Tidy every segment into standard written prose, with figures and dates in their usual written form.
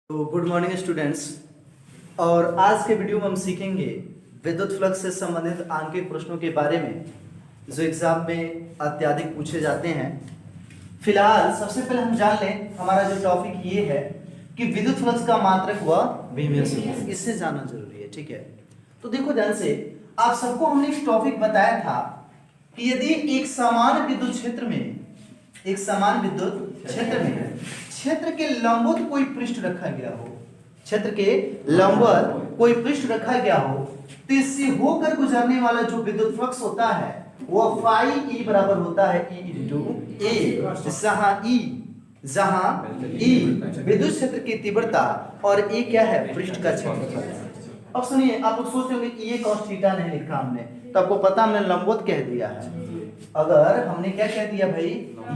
तो good morning students. और आज के वीडियो में हम सीखेंगे विद्युत फ्लक्स से संबंधित आंकिक प्रश्नों के बारे में जो एग्जाम में अत्यधिक पूछे जाते हैं। फिलहाल सबसे पहले हम जान लें, हमारा जो टॉपिक ये है कि विद्युत फ्लक्स का मात्रक व विमीय सूत्र, इससे जानना जरूरी है। ठीक है, तो देखो ध्यान से, आप सबको हमने एक टॉपिक बताया था कि यदि एक समान विद्युत क्षेत्र में क्षेत्र के लंबवत कोई पृष्ठ रखा गया हो, क्षेत्र के लंबवत कोई पृष्ठ रखा गया हो, तो इससे होकर गुजरने वाला जो विद्युत फ्लक्स होता है वो फाई ई बराबर होता है ई इंटू ए, जहां ई विद्युत क्षेत्र की तीव्रता और ए क्या है, पृष्ठ का क्षेत्रफल। अब सुनिए, आप लोग सोच रहे होंगे ये cos थीटा नहीं लिखा हमने, तो आपको पता हमने लंबवत कह दिया है। अगर हमने क्या कह दिया भाई,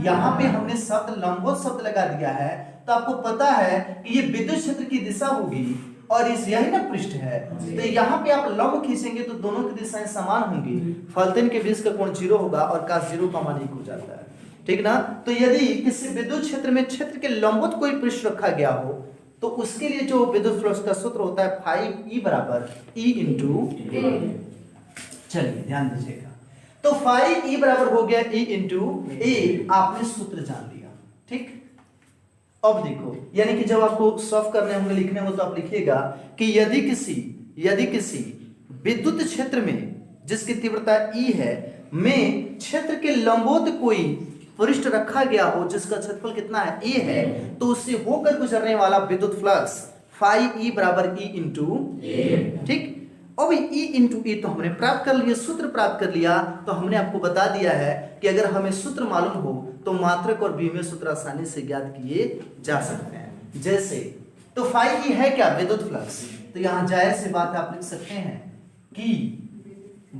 यहाँ पे हमने शब्द लंबवत शब्द लगा दिया है, तो आपको पता है कि ये विद्युत क्षेत्र की दिशा होगी और इस यही ना पृष्ठ है, तो यहाँ पे आप लंब खींचेंगे तो दोनों की दिशाएं समान होंगी, फलतन के बीच का कोण 0 होगा और cos 0 का मान 1 हो जाता है। ठीक ना। तो यदि किसी विद्युत क्षेत्र में क्षेत्र के लंबवत कोई पृष्ठ रखा गया हो, तो उसके लिए जो विद्युत फ्लक्स का सूत्र होता है फाई ई बराबर ई इंटू ए। चलिए ध्यान दीजिएगा, तो फाई ई बराबर हो गया ई इंटू ए, आपने सूत्र जान लिया। ठीक, अब देखो, यानी कि जब आपको सॉल्व करने होंगे, लिखने हो, तो आप लिखिएगा कि यदि किसी विद्युत क्षेत्र में जिसकी तीव्रता ई है में क्षेत्र के लंबवत कोई पृष्ठ रखा गया हो जिसका क्षेत्रफल कितना है, ए है, तो उससे होकर गुजरने वाला विद्युत फ्लक्स फाई ई बराबर ई इंटू ए। ठीक, अब ई इंटू ई तो हमने प्राप्त कर लिया, सूत्र प्राप्त कर लिया, तो हमने आपको बता दिया है कि अगर हमें सूत्र मालूम हो तो मात्रक और विमीय सूत्र आसानी से ज्ञात किए जा सकते हैं। जैसे, तो फाई ई है क्या, विद्युत फ्लक्स, तो यहां जाहिर सी बात है आप लिख सकते हैं कि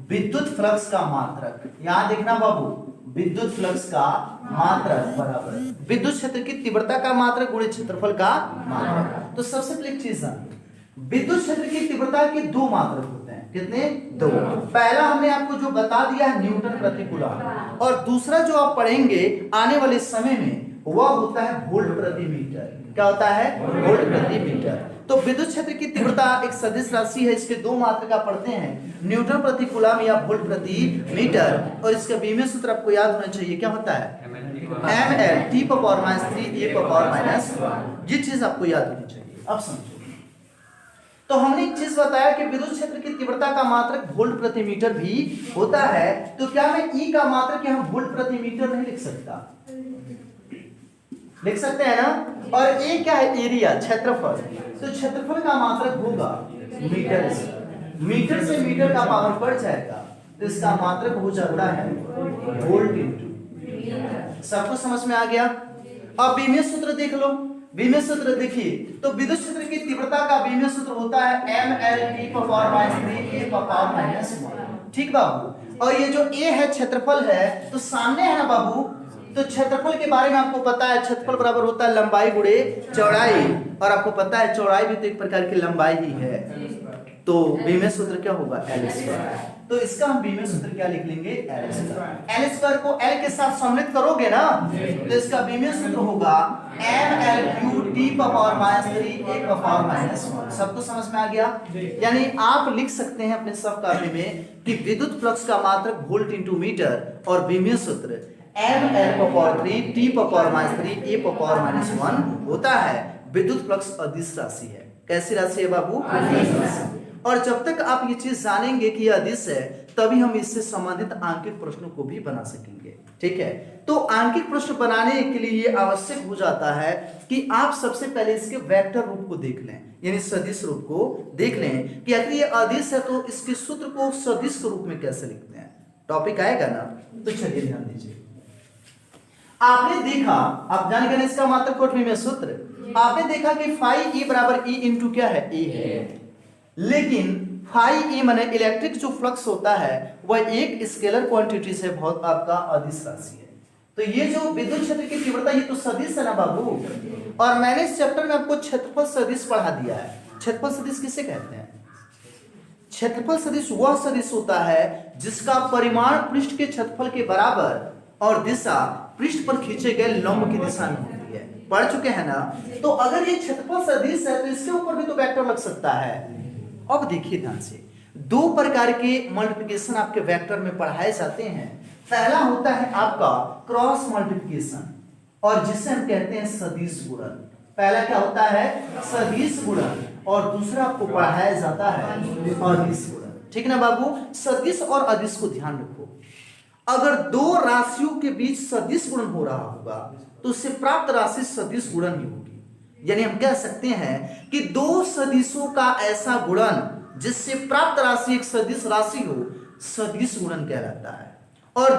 विद्युत फ्लक्स का मात्रक, यहां देखना बाबू, विद्युत फ्लक्स का मात्रक बराबर विद्युत क्षेत्र की तीव्रता का मात्रक गुणित क्षेत्रफल का मात्रक। तो सबसे पहले एक चीज जान, विद्युत क्षेत्र की तीव्रता के दो मात्रक होते हैं, कितने, दो। पहला हमने आपको जो बता दिया है न्यूटन प्रति कूलम, और दूसरा जो आप पढ़ेंगे आने वाले समय में वह होता है वोल्ट प्रति मीटर। क्या होता है, वोल्ट प्रति मीटर। तो विद्युत क्षेत्र की तीव्रता एक सदिश राशि है, इसके दो मात्रक आप पढ़ते हैं, न्यूटन प्रति कूलम या वोल्ट प्रति मीटर, और इसका विमीय सूत्र आपको याद होना चाहिए, क्या होता है, ml t power -3 a power -1। ये चीज आपको याद होनी चाहिए। अब समझो, तो हमने एक चीज बताया कि विद्युत क्षेत्र की तीव्रता का मात्रक वोल्ट प्रति मीटर भी होता है, तो क्या मैं ई का मात्रक यहाँ वोल्ट प्रति मीटर नहीं लिख सकता, लिख सकते हैं ना। और ए क्या है, एरिया, क्षेत्रफल, तो क्षेत्रफल का मात्रक होगा मीटर से, मीटर से मीटर का पावर बढ़ जाएगा, तो इसका मात्रक हो जाता है वोल्ट इंटू। सबको समझ में आ गया। अब विमीय सूत्र देख लो, विमीय सूत्र देखिए, तो विद्युत क्षेत्र की तीव्रता का विमीय सूत्र होता है ml t power -3 a power -1। ठीक बाबू, और ये जो a है क्षेत्रफल है, तो सामने है ना बाबू, तो क्षेत्रफल के बारे में आपको पता है, क्षेत्रफल बराबर होता है लंबाई गुणे चौड़ाई, और आपको पता है चौड़ाई भी तो एक प्रकार की लंबाई ही है, तो विमीय सूत्र क्या होगा, एल स्क्वायर। तो इसका हम विमीय सूत्र क्या लिख लेंगे, एल स्क्वायर। एल स्क्वायर को एल के साथ सम्मिलित करोगे ना, तो इसका विमीय सूत्र होगा ml t power -3 a power -1। सबको समझ में आ गया। यानी आप लिख सकते हैं अपने सब कापी में कि विद्युत फ्लक्स का मात्रक वोल्ट इंटू मीटर, और विमीय सूत्र ml power 3 t power -3 a power -1 होता है। विद्युत फ्लक्स अदिश राशि है। कैसी राशि है बाबू, अदिश राशि। और जब तक आप ये चीज जानेंगे कि यह अदिश है, तभी हम इससे संबंधित आंकिक प्रश्नों को भी बना सकेंगे। ठीक है, तो आंकिक प्रश्न बनाने के लिए ये आवश्यक हो जाता है कि आप सबसे पहले इसके वेक्टर रूप को देख लें, यानी सदिश रूप को देख लें कि अगर ये अदिश है तो इसके सूत्र को सदिश के रूप में कैसे लिखते हैं। टॉपिक आएगा ना, तो चलिए ध्यान दीजिए। आपने देखा, आप जान गए इसका मात्रक कोट में सूत्र, आपने देखा कि फाई ई बराबर ई इंटू क्या है, ए है, लेकिन फाई ई माने इलेक्ट्रिक जो फ्लक्स होता है वह एक स्केलर क्वांटिटी से बहुत आपका अदिश राशि है। तो ये जो विद्युत क्षेत्र की तीव्रता, ये तो सदिश है ना बाबू, और मैंने इस चैप्टर में आपको क्षेत्रफल सदिश पढ़ा दिया है। क्षेत्रफल सदिश किसे कहते हैं, क्षेत्रफल सदिश वह सदिश होता है जिसका परिमाण पृष्ठ के क्षेत्रफल के बराबर और दिशा पृष्ठ पर खींचे गए लंब की दिशा में होती है। पढ़ चुके हैं ना। तो अगर ये क्षेत्रफल सदिश है तो इसके ऊपर भी तो वेक्टर लग सकता है। अब देखिए ध्यान से, दो प्रकार के मल्टीप्लिकेशन आपके वेक्टर में पढ़ाए जाते हैं। पहला होता है आपका क्रॉस मल्टीप्लिकेशन, और जिसे हम कहते हैं सदिश गुणन। पहला क्या होता है? सदिश गुणन। और दूसरा आपको पढ़ाया जाता है अदिश गुणन। ठीक ना बाबू? सदिश और अदिश को ध्यान रखो। अगर दो राशियों के बीच सदिश गुणन हो रहा होगा तो उससे प्राप्त राशि सदिश गुणन ही होगी। यानी हम कह सकते हैं कि दो सदिशों का ऐसा गुणन जिससे प्राप्त राशि एक सदिश राशि हो, सदिश गुणन कहलाता है। और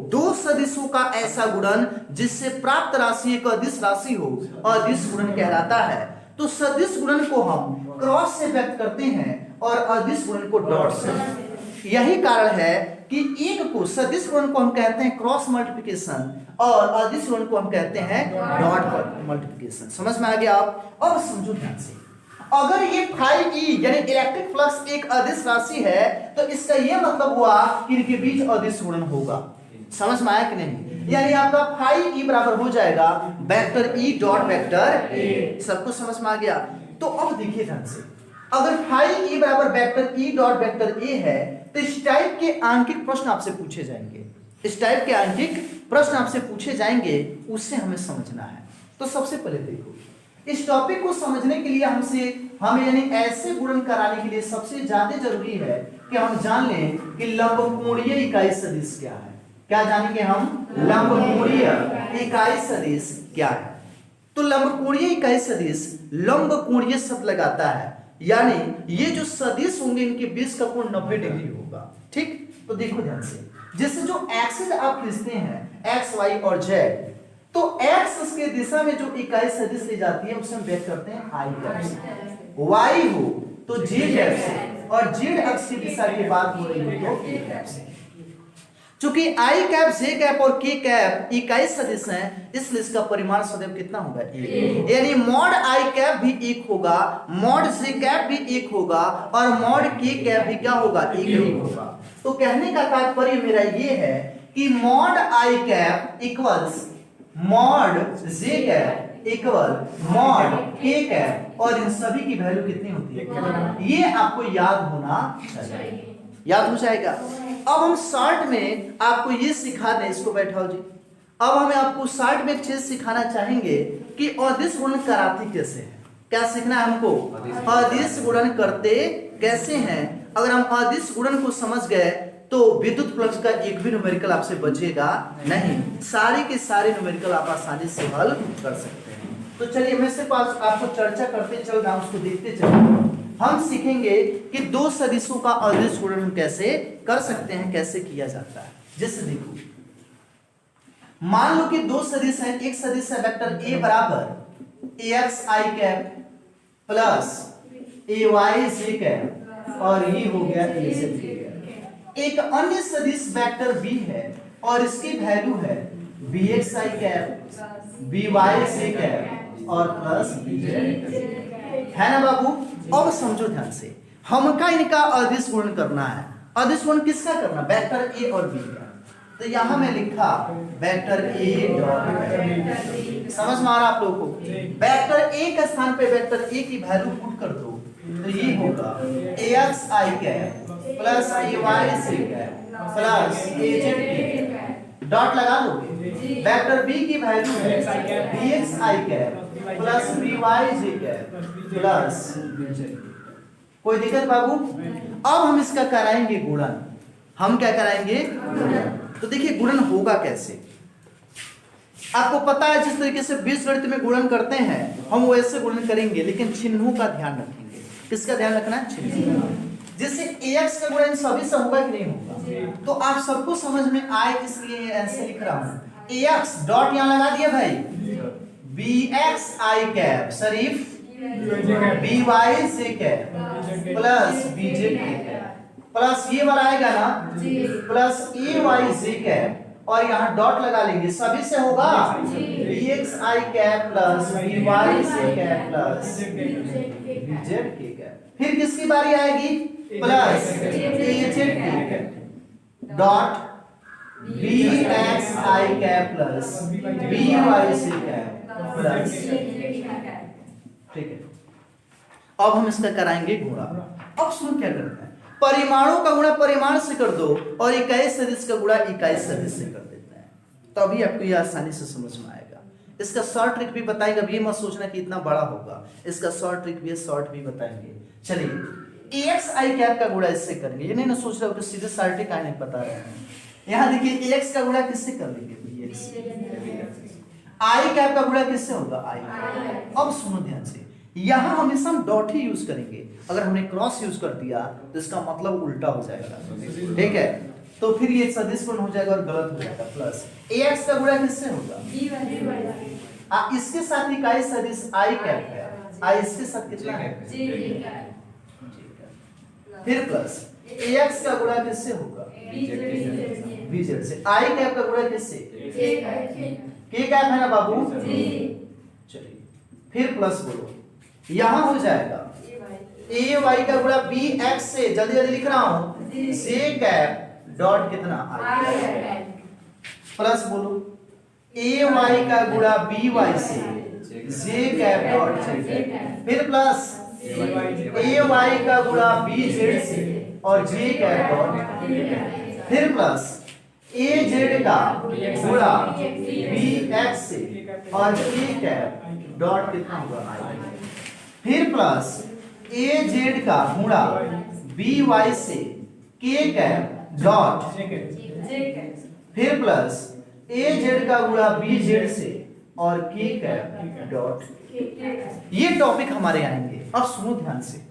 दो सदिशों का ऐसा गुणन जिससे प्राप्त राशि एक अदिश राशि हो, अदिश गुणन कहलाता है। तो सदिश गुणन को हम क्रॉस से व्यक्त करते हैं और अदिश गुणन को डॉट से। यही कारण है कि एक को सदिश गुणन को हम कहते हैं क्रॉस मल्टीप्लिकेशन और अदिश गुणन को हम कहते हैं डॉट मल्टीप्लिकेशन। समझ में आ गया आप? अब समझो ध्यान से, अगर ये φe यानी इलेक्ट्रिक फ्लक्स एक अदिश राशि है तो इसका यह मतलब हुआ कि इनके बीच अदिश गुणन होगा। समझ में आया कि नहीं? यानी आपका φe बराबर हो जाएगा vector E dot vector A। सबको समझ में आ गया? तो अब देखिए ध्यान से, अगर φe बराबर vector E dot vector A है तो इस टाइप के आंकिक प्रश्न आपसे पूछे जाएंगे। इस टाइप के आंकिक प्रश्न आपसे पूछे जाएंगे, उससे हमें समझना है। तो सबसे पहले देखो, इस टॉपिक को समझने के लिए हमें यानी ऐसे गुणन कराने के लिए सबसे ज्यादा जरूरी है कि हम जान लें कि लंबकोणीय इकाई सदिश क्या है। क्या जानेंगे हम? लंबकोणीय इकाई सदिश क्या है। तो लंबकोणीय इकाई सदिश लंबकोणीय शब्द लगाता है, यानी ये जो सदिश होंगे इनके बीच का कोण 90 डिग्री होगा। ठीक, तो देखो ध्यान से, जैसे जो एक्सिस आप खींचते हैं एक्स वाई और जेड, तो एक्स के दिशा में जो इकाई सदिश ली जाती है उसे हम व्यक्त करते हैं आई कैप से। वाई हो तो जेड कैप से, और जेड अक्ष की दिशा की बात हो रही है तो के कैप से। चूंकि आई कैप, जे कैप और के कैप इकाई सदिश हैं, इसलिए इसका परिमाण सदैव कितना होगा? एक। यानी मॉड आई कैप भी एक होगा, मॉड जे कैप भी एक होगा, और मॉड के कैप भी क्या होगा? एक ही होगा। तो कहने का तात्पर्य मेरा ये है कि मॉड आई कैप इक्वल्स मॉड जे कैप इक्वल मॉड के कैप, और इन सभी की वैल्यू कितनी होती है? ये आपको याद होना चाहिए। याद हो जाएगा? अब हम शॉर्ट में आपको ये सिखा दें, इसको बैठाओ जी। अब हमें आपको शॉर्ट में एक चीज सिखाना चाहेंगे कि अदिश गुणन कराते कैसे हैं। क्या सीखना है हमको? अदिश गुणन करते कैसे हैं। अगर हम अदिश गुणन को समझ गए तो विद्युत फ्लक्स का एक भी न्यूमेरिकल आपसे बचेगा नहीं। सारे के सारे न्यूमेरिकल आप आसानी से हल कर सकते हैं। तो चलिए मैं सिर्फ आपको चर्चा करते चल रहा हूं, उसको देखते चलिए। हम सीखेंगे कि दो सदिशों का अदिश गुणन हम कैसे कर सकते हैं, कैसे किया जाता है। जैसे देखो, मान लो कि दो सदिश हैं। एक सदिश है वेक्टर A बराबर ax i cap plus ay j cap, और ये हो गया az j कैप। एक अन्य सदिश वेक्टर B है और इसकी वैल्यू है bx i cap by j cap और प्लस bz, है ना बाबू? अब समझो ध्यान से, हमका इनका अदिश गुणन करना है। अदिश गुणन किसका करना? वेक्टर A और B का। तो यहां मैं लिखा वेक्टर A डॉट वेक्टर। समझ में आ रहा आप लोगों को? वेक्टर A के स्थान पे वेक्टर A की वैल्यू पुट कर दो, तो ये होगा ax i cap plus ay j cap plus az cap. Dot लगा दोगे। वेक्टर B की वैल्यू है bx i cap plus by j cap plus bz। कोई दिक्कत बाबू? अब हम इसका कराएंगे गुणन। हम क्या कराएंगे? गुणन। तो देखिए गुणन होगा कैसे। आपको पता है जिस तरीके से बीजगणित में गुणन करते हैं हम वैसे गुणन करेंगे, लेकिन चिन्हों का ध्यान रखेंगे। किसका ध्यान रखना है? चिन्ह। जैसे ax का गुणन सभी से होगा कि नहीं होगा? तो आप सबको समझ में आए इसलिए ऐसे लिख रहा हूं। ax डॉट यहां लगा दिया भाई, bx i cap Sharif by j cap plus bj plus ये वाला आएगा ना प्लस ay j कैप, और यहाँ डॉट लगा लेंगे। सभी से होगा bx i cap plus by j cap plus bz k cap. फिर किसकी बारी आएगी? Plus az k cap dot bx i cap plus by j cap plus, ठीक है। अब हम इसका कराएंगे गुणा। अब सुनो क्या करते हैं, परिमाणों का गुणा परिमाण से कर दो और इकाई सदिश का गुणा इकाई सदिश से कर देते हैं, तभी आपको ये आसानी से समझ में आएगा। इसका शॉर्ट ट्रिक भी बताएंगे, अभी मत सोचना कि इतना बड़ा होगा, इसका शॉर्ट ट्रिक भी शॉर्ट भी बताएंगे। चलिए एक्स आई कैप का गुणा इससे करेंगे, ये नहीं ना सोच रहे हो कि सीधे शॉर्ट ट्रिक आने बता रहे हैं। यहाँ देखिए एक्स का गुणा किससे कर लेंगे, आई कैप का गुणा किससे होगा, आई। अब सुनो ध्यान से, यहां हमेशा हम डॉट ही यूज करेंगे, अगर हमने क्रॉस यूज कर दिया तो इसका मतलब उल्टा हो जाएगा, ठीक है। तो फिर ये सदिश गुण हो जाएगा और गलत हो जाएगा। प्लस एक्स का गुणा किससे होगा, इसके साथ इकाई सदिश आई कैप है, आई इसके साथ कितना है, फिर प्लस एक्स का गुणा किससे होगा, बीजेड से। आई कैप का गुणा किससे, के कैप है ना बाबू, चलिए फिर प्लस बोलो, यहां हो जाएगा ए वाई का गुणा बी एक्स से, जल्दी जल्दी लिख रहा हूं, जे कैप डॉट कितना आई, प्लस बोलो ए वाई का गुणा बी वाई से, जे कैप डॉट जेड, फिर प्लस ए वाई का गुणा बी जेड से और जे कैप डॉट, फिर प्लस ए जेड का गुणा बी एक्स से और के कैप डॉट कितना होगा आई, फिर प्लस ए जेड का गुणा बी वाई से के कैप डॉट, फिर प्लस ए जेड का गुणा बी जेड से और के कैप डॉट। ये टॉपिक हमारे आएंगे। अब सुनो ध्यान से,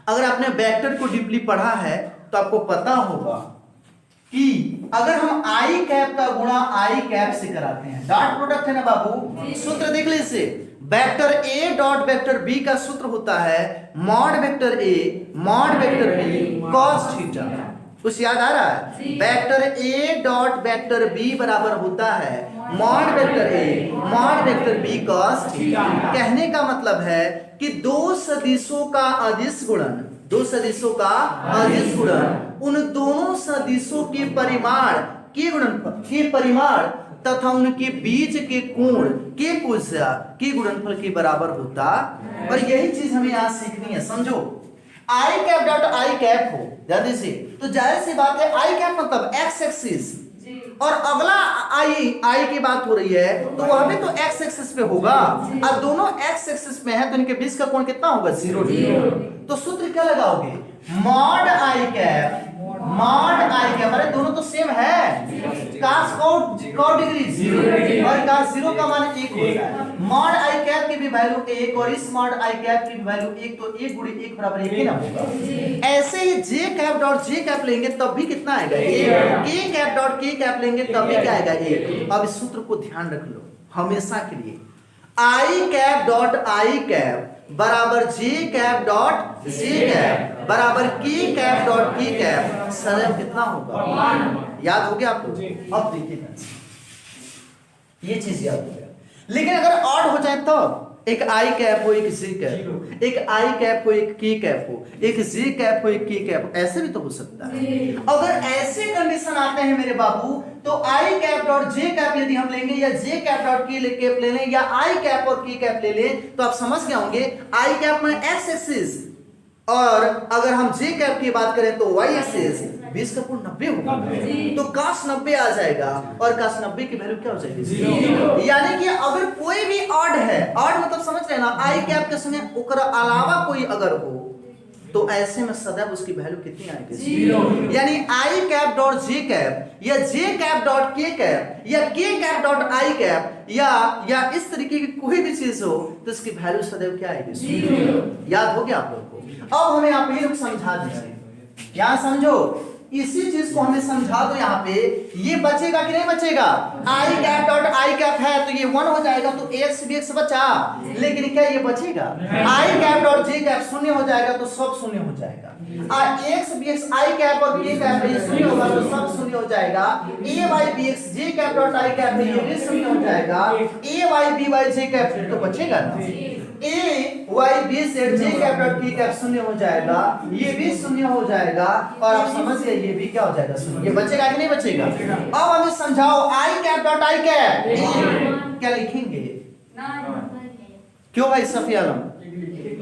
अगर आपने वेक्टर को डीपली पढ़ा है तो आपको पता होगा कि अगर हम आई कैप का गुणा आई कैप से कराते हैं, डॉट प्रोडक्ट है ना बाबू, सूत्र देख लीजिए, vector A dot vector B का सूत्र होता है mod vector A mod vector B cos theta. कुछ याद आ रहा है, vector A dot vector B बराबर होता है mod vector A mod vector B cos theta. कहने का मतलब है कि दो सदिशों का अदिश गुणन, दो सदिशों का अदिश गुणन उन दोनों सदिशों के परिमाण के गुणनफल के परिमाण तथा उनके बीच के कोण के कोष्या के गुणनफल के बराबर होता। और यही चीज हमें यहाँ सीखनी है, समझो। आई कैप डॉट आई कैप हो जल्दी से, तो जाहिर सी बात है आई कैप मतलब एक्स एक्सिस, और अगला आई की बात हो रही है तो वहां पे तो एक्स एक्सिस पे होगा, अब दोनों एक्स एक्सिस में है तो इनके बीच का कोण कितना होगा, 0 डिग्री। तो सूत्र क्या लगाओगे, मॉड आई कैप अरे दोनों तो सेम है, cos कौ डिग्री 0 और cos 0 का मान 1 होता है। मॉड आई कैप की भी वैल्यू 1 और इस मॉड आई कैप की भी वैल्यू 1, तो 1 गुणे 1 बराबर 1 ही ना होगा। ऐसे ही जे कैप डॉट जे कैप लेंगे तब भी कितना आएगा, 1। के कैप डॉट के कैप लेंगे तब भी क्या आएगा, 1। अब इस सूत्र को ध्यान रख लो हमेशा के लिए, आई कैप डॉट आई कैप बराबर जे कैप डॉट जे कैप बराबर के कैप डॉट के कैप सदैव कितना होगा, याद हो गया आपको। अब देखिए ये चीज याद हो गया, लेकिन अगर ऑड हो जाए तो एक आई कैप हो एक जे कैप हो, एक आई कैप हो एक के कैप हो, एक जे कैप हो एक के कैप हो, ऐसे भी तो हो सकता है। अगर ऐसे कंडीशन आते हैं मेरे बाबू तो आई कैप डॉट जे कैप यदि हम लेंगे या जे कैप डॉट के कैप ले लें या आई कैप और के कैप ले लें तो आप समझ गए होंगे आई कैप में एक्स एक्सिस और अगर हम जे कैप की बात करें तो वाई एक्सिस, 20 का कोण 90 होगा तो cos 90 आ जाएगा और cos 90 की वैल्यू क्या हो जाएगी, 0। यानी कि अगर कोई भी ऑड है, ऑड मतलब समझ रहे ना, आई कैप के संगे ओकरा अलावा कोई अगर हो तो ऐसे में सदैव उसकी वैल्यू कितनी आएगी, 0। यानी आई कैप डॉट जे कैप या जे कैप डॉट के कैप या के कैप डॉट आई कैप या इस तरीके की कोई भी चीज हो तो इसकी वैल्यू सदैव क्या आएगी, 0। याद हो गया आप लोग को। अब हमें आप ये लोग समझा दीजिए, यहाँ समझो, इसी चीज को हमें समझा दो। यहाँ पे ये बचेगा कि नहीं बचेगा, आई कैप डॉट आई कैप है तो ये 1 हो जाएगा तो एक्स भी एक्स बचा, लेकिन क्या ये बचेगा, आई कैप डॉट जे कैप 0 हो जाएगा तो सब 0 हो जाएगा, एक्स बी एक्स आई कैप और के कैप ये 0 होगा तो सब 0 हो जाएगा, A Y B X J cap dot I cap है ये भी 0 हो जाएगा, A Y B Y J cap तो बचेगा ना, A Y B Z J cap dot K cap 0 हो जाएगा, ये भी 0 हो जाएगा और आप समझ गए ये भी क्या हो जाएगा, 0। ये बचेगा कि नहीं बचेगा। अब हमें समझाओ आई कैप डॉट आई कैप क्या लिखेंगे, क्यों भाई सफी आलम?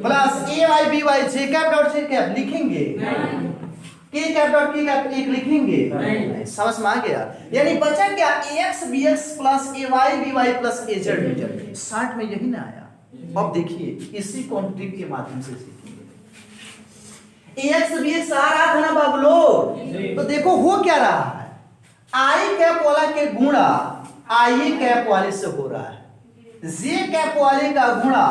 प्लस ए Y B Y J cap dot J cap लिखेंगे, के कैप डॉट के कैप एक लिखेंगे नहीं। समझ में आ गया? यानी बचा क्या? ax bx plus ay by plus az dz। Short में यही ना आया। अब देखिए इसी क्वांटिटी के माध्यम से सीखेंगे। ax bx आ रहा था ना बाबू लोग, तो देखो हो क्या रहा है, i कैप वाला के गुणा i कैप वाले से हो रहा है, j कैप वाले का गुणा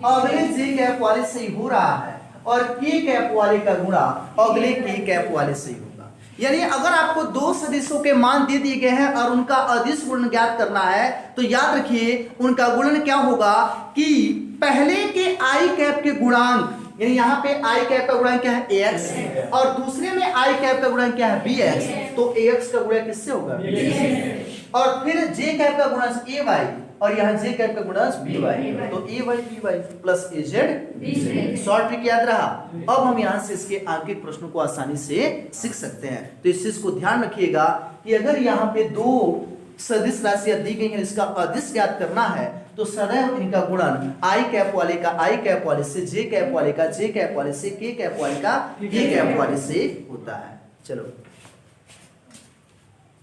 अगले j कैप वाले से ही हो रहा है, और k कैप वाले का गुणा अगले k कैप वाले से ही होगा। यानी अगर आपको दो सदिशों के मान दे दिए गए हैं और उनका अदिश गुणन ज्ञात करना है, तो याद रखिए उनका गुणन क्या होगा कि पहले के i कैप के गुणांक, यानी यहाँ पे i कैप का गुणांक क्या है? ax, और दूसरे में i कैप का गुणांक क्या है? bx। तो ax का गुणा किससे होगा? और फिर j कैप का गुणांक ay, और यहाँ j कैप का गुणांक by, तो ay by plus az। Short trick याद रहा। अब हम यहाँ से इसके आगे प्रश्नों को आसानी से सीख सकते हैं। तो इस चीज को ध्यान रखिएगा कि अगर यहाँ पे दो सदिश राशियां दी गई हैं, इसका अदिश ज्ञात करना है, तो सदैव इनका गुणन i कैप वाले का i कैप वाले से, j कैप वाले का j कैप वाले से, k कैप वाले का k कैप वाले से होता है।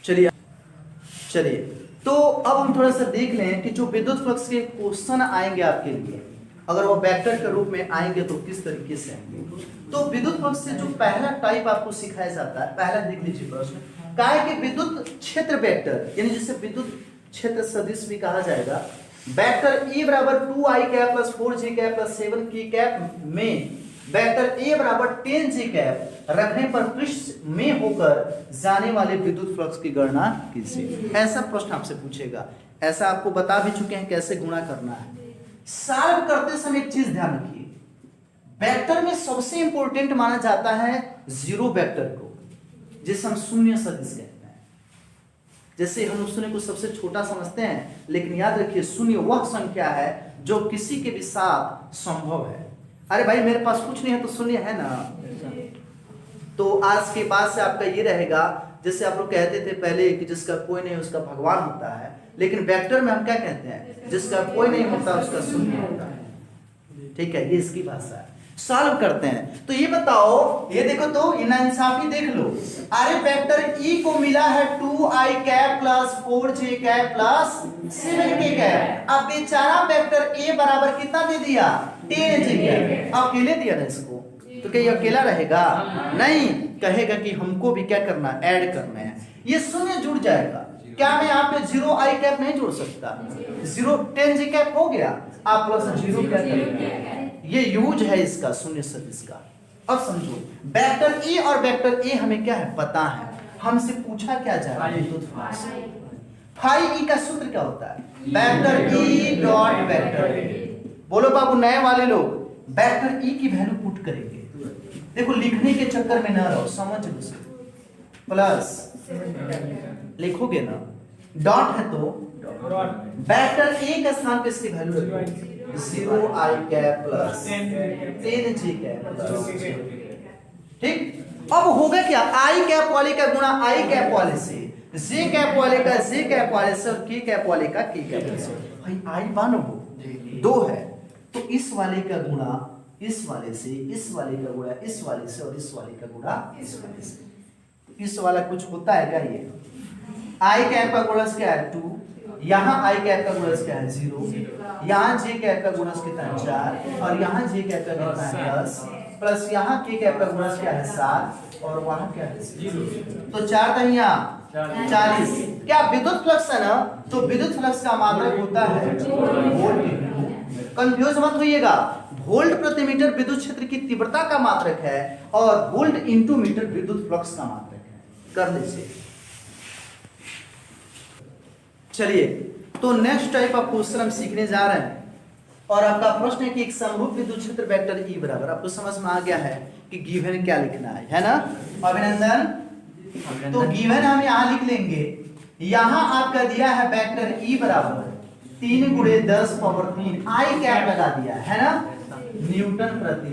चलिए तो अब हम थोड़ा सा देख लें कि जो विद्युत फ्लक्स के क्वेश्चन आएंगे आपके लिए, अगर वो वेक्टर के रूप में आएंगे तो किस तरीके से आएंगे। तो विद्युत फ्लक्स से जो पहला टाइप आपको सिखाया जाता है, पहला देख लीजिए प्रश्न, क्या है कि विद्युत क्षेत्र वेक्टर, यानी जिसे विद्युत क्षेत्र सदिश भी कहा जाएगा, वेक्टर E बराबर 2i cap plus 4j cap plus 7k cap में वेक्टर A बराबर 10j कैप रखने पर पृष्ठ में होकर जाने वाले विद्युत फ्लक्स की गणना कीजिए। ऐसा प्रश्न आपसे पूछेगा। ऐसा आपको बता भी चुके हैं कैसे गुणा करना है। सॉल्व करते समय एक चीज ध्यान रखिए, वेक्टर में सबसे इंपॉर्टेंट माना जाता है जीरो वेक्टर को, जिसे हम शून्य सदिश कहते हैं। जैसे हम शून्य को सबसे छोटा समझते हैं, लेकिन याद रखिए शून्य वह संख्या है जो किसी के भी साथ संभव है। अरे भाई मेरे पास कुछ नहीं है तो शून्य है ना। तो आज के बाद से आपका ये रहेगा, जैसे आप लोग कहते थे पहले कि जिसका कोई नहीं उसका भगवान होता है, लेकिन वेक्टर में हम क्या कहते हैं? जिसका कोई नहीं होता उसका शून्य होता है। ठीक है, ये इसकी भाषा है। सॉल्व करते हैं। तो ये बताओ, ये देखो तो इंसाफी देख लो। अरे वेक्टर E को मिला है 2i cap plus 4j cap plus 7k cap. अब बेचारा वेक्टर A बराबर कितना दे दिया? 10j cap. अकेले दिया ना इसको, तो क्या ये अकेला रहेगा? नहीं, कहेगा कि हमको भी क्या करना है? ऐड करना है। ये शून्य जुड़ जाएगा। क्या मैं यहाँ पे 0i कैप नहीं जोड़ सकता? 10j कैप हो गया, आप प्लस 0 क्या करेंगे? ये यूज है इसका शून्य सदिश का। अब समझो, वेक्टर E और वेक्टर A हमें क्या है? पता है। हमसे पूछा क्या जा रहा है? फाई E का सूत्र क्या होता है? Vector E dot vector A। बोलो बाबू नए वाले लोग, वेक्टर E की वैल्यू पुट करेंगे। देखो लिखने के चक्कर में ना रहो, समझ लो। प्लस लिखोगे ना, डॉट है तो वेक्टर A का स्थान पे इसकी वैल्यू रखो 0i cap plus 10j cap plus. ठीक, अब होगा क्या? i कैप वाले का गुणा i कैप वाले से, j कैप वाले का j कैप वाले से, और k कैप वाले का k कैप वाले से। भाई i वन हो, दो है, तो इस वाले का गुणा इस वाले से, इस वाले का गुणा इस वाले से, और इस वाले का गुणा इस वाले से। इस वाला कुछ होता है क्या? ये i कैप का गुणज क्या है? 2, यहाँ i कैप का गुणज क्या है? 0, यहाँ j कैप का गुणज कितना है? 4, और यहाँ j कैप का कितना है? 10, प्लस यहाँ k कैप का गुणज क्या है? 7, और वहाँ क्या है? 0। तो 4 का यहाँ 40। क्या विद्युत फ्लक्स है ना? तो विद्युत फ्लक्स का मात्रक होता है वोल्ट। कंफ्यूज मत होइएगा, वोल्ट प्रति मीटर विद्युत क्षेत्र की तीव्रता का मात्रक है, और वोल्ट इंटू मीटर विद्युत फ्लक्स का मात्रक है। कर लीजिए। चलिए, तो नेक्स्ट टाइप ऑफ क्वेश्चन हम सीखने जा रहे हैं, और आपका प्रश्न है कि एक समरूप विद्युत क्षेत्र वेक्टर E बराबर, आपको समझ में आ गया है कि गिवन क्या लिखना है ना? अभिनंदन। तो गिवन हम यहाँ लिख लेंगे। यहाँ आपका दिया है वेक्टर E बराबर 3 × 10⁻³ I कैप लगा दिया है ना, न्यूटन प्रति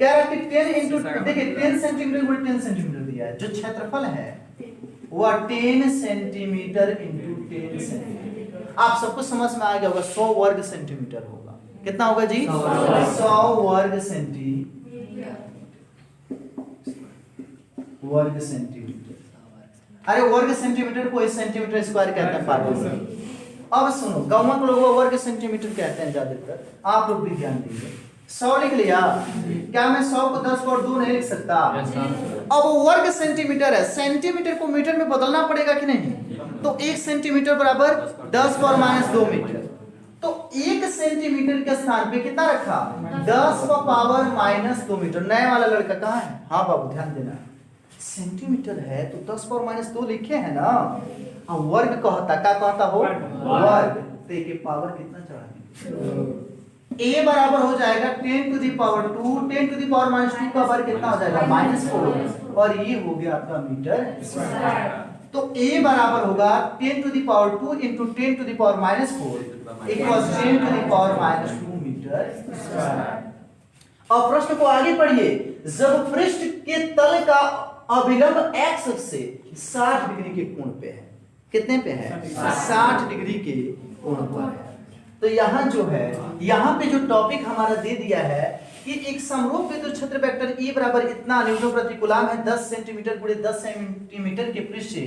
कह रहा है कि 10 इंटू, देखिए 10 सेंटीमीटर × 10 सेंटीमीटर दिया है। जो क्षेत्रफल है वह 10 सेंटीमीटर इंटू 10 सेंटीमीटर। आप सबको समझ में आ गया होगा 100 वर्ग सेंटीमीटर होगा। कितना होगा जी? 100 वर्ग सेंटीमीटर। अरे वर्ग सेंटीमीटर को इस सेंटीमीटर स्क्वायर कहते हैं पागल। अब सुनो, गाँव के लोग वर्ग सेंटीमीटर कहते हैं ज्यादातर, आप लोग भी ध्यान दीजिए। 100 लिख लिया, क्या मैं 100 को 10 और 2 नहीं लिख सकता? अब वर्ग सेंटीमीटर है, सेंटीमीटर को मीटर में बदलना पड़ेगा कि नहीं? तो 1 सेंटीमीटर बराबर 10 पावर माइनस 2 मीटर। तो 1 सेंटीमीटर के स्थान पे कितना रखा? 10 पावर माइनस 2 मीटर। नया वाला लड़का कहाँ है? हाँ बाबू ध्यान देना, सेंटीमीटर है तो 10 पावर माइनस 2 लिखे हैं ना। अब वर्ग कहता, क्या कहता हो? वर्ग। तो एक पावर कितना चढ़ाएंगे? a बराबर हो जाएगा 10 to the power 2, 10 to the power minus 2 का वर्ग कितना हो जाएगा? -4, और ये हो गया आपका मीटर स्क्वायर। तो a बराबर होगा 10 to the power 2 into 10 to the power -4 equals 10 to the power -2 metre square. अब प्रश्न को आगे पढ़िए। जब पृष्ठ के तल का अभिलंब x से 60 डिग्री के कोण पे है, कितने पे है? 60 डिग्री के कोण पर है। तो यहाँ जो है, यहाँ पे जो टॉपिक हमारा दे दिया है कि एक समरूप विद्युत क्षेत्र वेक्टर E बराबर इतना न्यूटन प्रति कूलम है, 10 सेंटीमीटर गुणे 10 सेंटीमीटर के पृष्ठ से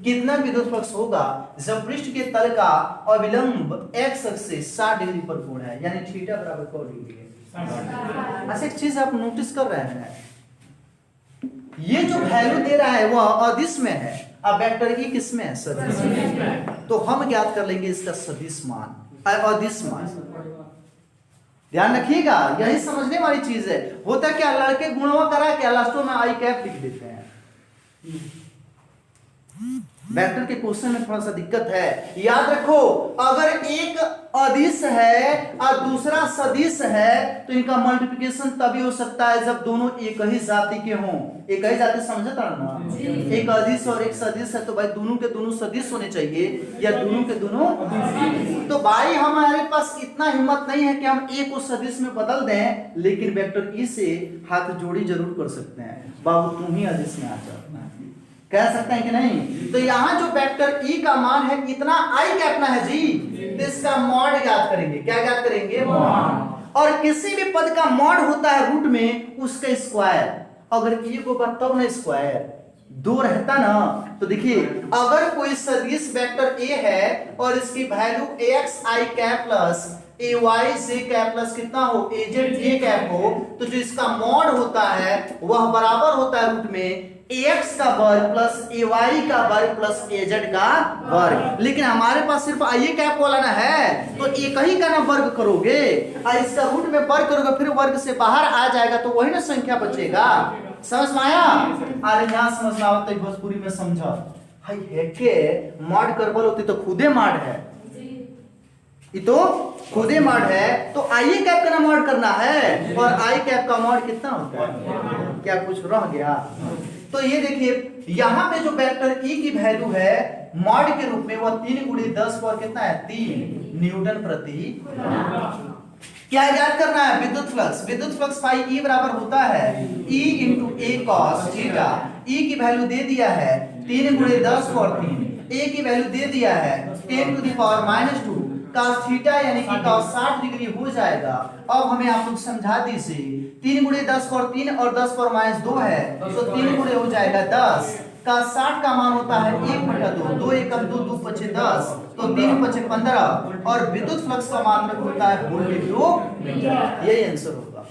कितना विद्युत फ्लक्स होगा जब पृष्ठ के तल का अभिलंब x अक्ष से 60 डिग्री पर कोण है, यानी थीटा बराबर 100 डिग्री है। अच्छा एक चीज आप नोटिस कर रहे हैं, ये जो वैल्यू दे रहा है वो अदिश में है, अब वेक्टर E किस में है? सदिश में। तो हम ज्ञात कर लेंगे इसका सदिश मान, अदिश मान। ध्यान रखिएगा, यही समझने वाली चीज है। होता क्या, लड़के गुणवा करा के लास्टों में आई कैप लिख देते हैं। वेक्टर के क्वेश्चन में थोड़ा सा दिक्कत है। याद रखो, अगर एक अदिश है और दूसरा सदिश है तो इनका मल्टीप्लिकेशन तभी हो सकता है जब दोनों एक ही जाति के हों। एक ही जाति समझता ना, एक अदिश और एक सदिश है तो भाई दोनों के दोनों सदिश होने चाहिए या दोनों के दोनों। तो भाई हमारे पास इतना हिम्मत नहीं है कि हम एक को सदिश में बदल दें, लेकिन वेक्टर ई से हाथ जोड़ी जरूर कर सकते हैं। बाबू तुम ही अदिश में आ जाओ, कह सकते हैं कि नहीं? तो यहाँ जो वेक्टर ई का मान है इतना आई कैपना है जी, तो इसका मॉड ज्ञात करेंगे। क्या ज्ञात करेंगे? मॉड। और किसी भी पद का मॉड होता है रूट में उसका स्क्वायर। अगर एक होगा तब ना स्क्वायर, 2 रहता ना। तो देखिए, अगर कोई सदिश वेक्टर ए है और इसकी value ax i cap plus ay j cap plus कितना हो az j कैप हो, तो जो इसका मॉड होता है वह बराबर होता है रूट में ax का वर्ग प्लस ay का वर्ग प्लस az का वर्ग। लेकिन हमारे पास सिर्फ आई कैप वाला ना है, तो एक ही का ना वर्ग करोगे और इसका रूट में वर्ग करोगे, फिर वर्ग से बाहर आ जाएगा तो वही ना संख्या बचेगा। समझ में आया? अरे यहाँ समझ में आवत भोजपुरी में समझा। हाय है के मॉड करबल होती तो खुदे मॉड है, ये तो खुदे मॉड है। तो आई कैप का ना मॉड करना है, और आई कैप का मॉड कितना होता है? क्या कुछ रह गया? तो ये देखिए, यहाँ पे जो वेक्टर E की वैल्यू है मॉड के रूप में वह 3 गुणे 10 पर कितना है? 3 न्यूटन प्रति। क्या याद करना है? विद्युत फ्लक्स। विद्युत फ्लक्स फाई E बराबर होता है E into a cos theta. E की वैल्यू दे दिया है 3 गुणे 10 पर 3, a की वैल्यू दे दिया है 10 to the power -2 cos theta, यानी कि cos 60 डिग्री हो जाएगा। अब हमें आप लोग समझा दीजिए, 3 गुणे 10 पर 3 और 10 पर -2 है, तो 3 गुणे हो जाएगा 10 का 60 का मान होता है 1/2, 2 एकम 2, 2 पचे 10, तो 3 पचे 15, और विद्युत फ्लक्स का मान होता है वोल्ट/मीटर। यही आंसर होगा।